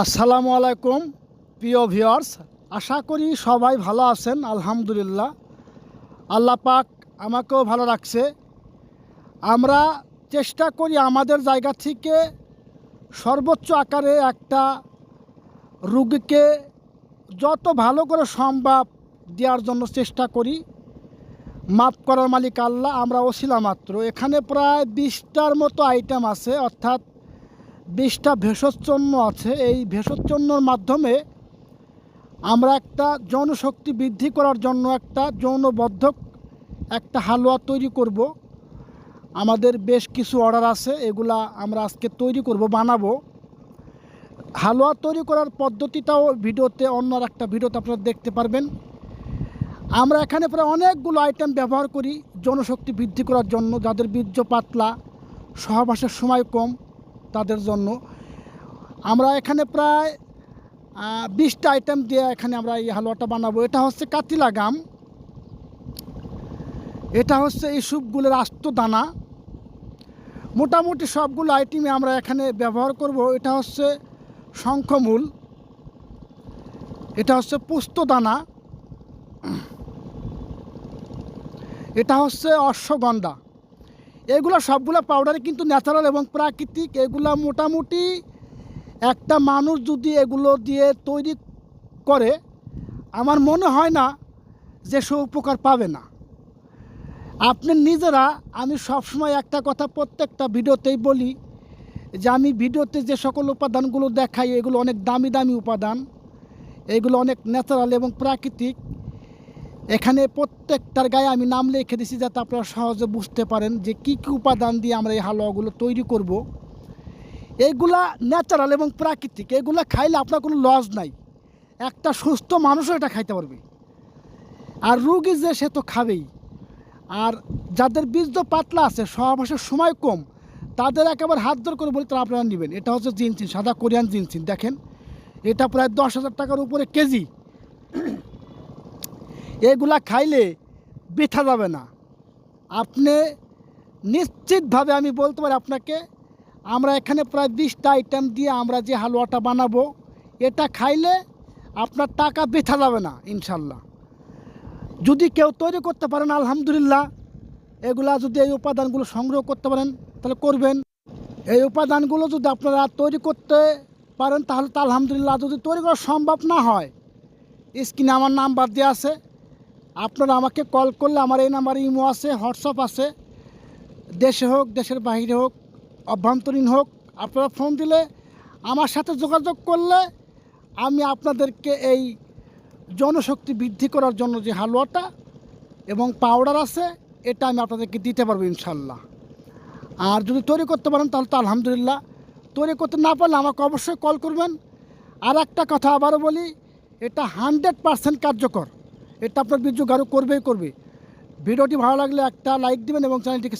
আসসালামু আলাইকুম প্রিয় ভিউয়ার্স, আশা করি সবাই ভালো আছেন। আলহামদুলিল্লাহ, আল্লাহ পাক আমাকেও ভালো রাখছে। আমরা চেষ্টা করি আমাদের জায়গা থেকে সর্বোচ্চ আকারে একটা রুগীকে যত ভালো করে সম্ভব দেওয়ার জন্য চেষ্টা করি। মাফ করার মালিক আল্লাহ, আমরা ওসিলা মাত্র। এখানে প্রায় 20টার মতো আইটেম আছে, অর্থাৎ 20টা ভেষজচূর্ণ আছে। এই ভেষজচূর্ণর মাধ্যমে আমরা একটা যৌনশক্তি বৃদ্ধি করার জন্য একটা যৌনবর্ধক একটা হালুয়া তৈরি করব। আমাদের বেশ কিছু অর্ডার আছে, এগুলা আমরা আজকে তৈরি করব, বানাবো। হালুয়া তৈরি করার পদ্ধতিটাও ভিডিওতে, অন্য একটা ভিডিওতে আপনারা দেখতে পারবেন। আমরা এখানে প্রায় অনেকগুলো আইটেম ব্যবহার করি যৌনশক্তি বৃদ্ধি করার জন্য। যাদের বীর্য পাতলা, সহবাসের সময় কম, তাদের জন্য আমরা এখানে প্রায় 20টা আইটেম দিয়ে এখানে আমরা এই হালুয়াটা বানাবো। এটা হচ্ছে কাতিলা গাম, এটা হচ্ছে এই সুপগুলোর আস্ত দানা। মোটামুটি সবগুলো আইটেমই আমরা এখানে ব্যবহার করব। এটা হচ্ছে শঙ্খমূল, এটা হচ্ছে পুস্তদানা, এটা হচ্ছে অশ্বগন্ধা। এগুলো সবগুলো পাউডারে কিন্তু ন্যাচারাল এবং প্রাকৃতিক। এগুলো মোটামুটি একটা মানুষ যদি এগুলো দিয়ে তৈরি করে, আমার মনে হয় না যে সে উপকার পাবে না। আপনি নিজেরা, আমি সবসময় একটা কথা প্রত্যেকটা ভিডিওতেই বলি যে আমি ভিডিওতে যে সকল উপাদানগুলো দেখাই এগুলো অনেক দামি দামি উপাদান, এগুলো অনেক ন্যাচারাল এবং প্রাকৃতিক। এখানে প্রত্যেকটার গায়ে আমি নাম লিখে দিছি যাতে আপনারা সহজে বুঝতে পারেন যে কী কী উপাদান দিয়ে আমরা এই হালুয়াগুলো তৈরি করব। এইগুলা ন্যাচারাল এবং প্রাকৃতিক, এগুলো খাইলে আপনার কোনো লস নাই। একটা সুস্থ মানুষও এটা খাইতে পারবে, আর রুগী যে সে তো খাবেই। আর যাদের বীর্য পাতলা আছে, সহবাসের সময় কম, তাদের একেবারে হাত ধর করে বলি তারা আপনারা নেবেন। এটা হচ্ছে জিনসিন, সাদা কোরিয়ান জিনসিন। দেখেন, এটা প্রায় 10,000 টাকার উপরে কেজি। এগুলা খাইলে বৃথা যাবে না। আপনি নিশ্চিতভাবে আমি বলতে পারি আপনাকে, আমরা এখানে প্রায় 20টা আইটেম দিয়ে আমরা যে হালুয়াটা বানাবো, এটা খাইলে আপনার টাকা বৃথা যাবে না ইনশাল্লাহ। যদি কেউ তৈরি করতে পারেন আলহামদুলিল্লাহ। এগুলা যদি এই উপাদানগুলো সংগ্রহ করতে পারেন তাহলে করবেন। এই উপাদানগুলো যদি আপনারা তৈরি করতে পারেন তাহলে তো আলহামদুলিল্লাহ। যদি তৈরি করা সম্ভব না হয়, স্ক্রিনে আমার নাম্বার দেওয়া আছে, আপনারা আমাকে কল করলে আমার এই নাম্বারে ইমো আছে, হোয়াটসঅ্যাপ আছে। দেশে হোক, দেশের বাইরে হোক, অভ্যন্তরীণ হোক, আপনারা ফোন দিলে, আমার সাথে যোগাযোগ করলে আমি আপনাদেরকে এই জনশক্তি বৃদ্ধি করার জন্য যে হালুয়াটা এবং পাউডার আছে, এটা আমি আপনাদেরকে দিতে পারবো ইনশাল্লাহ। আর যদি তৈরি করতে পারেন তাহলে তো আলহামদুলিল্লাহ। তৈরি করতে না পারলে আমাকে অবশ্যই কল করবেন। আর একটা কথা আবারও বলি, এটা 100% কার্যকর। এটা আপনার বীর্য গাঢ় করবেই করবে। ভিডিওটি ভালো লাগলে একটা লাইক দিবেন এবং চ্যানেলটিকে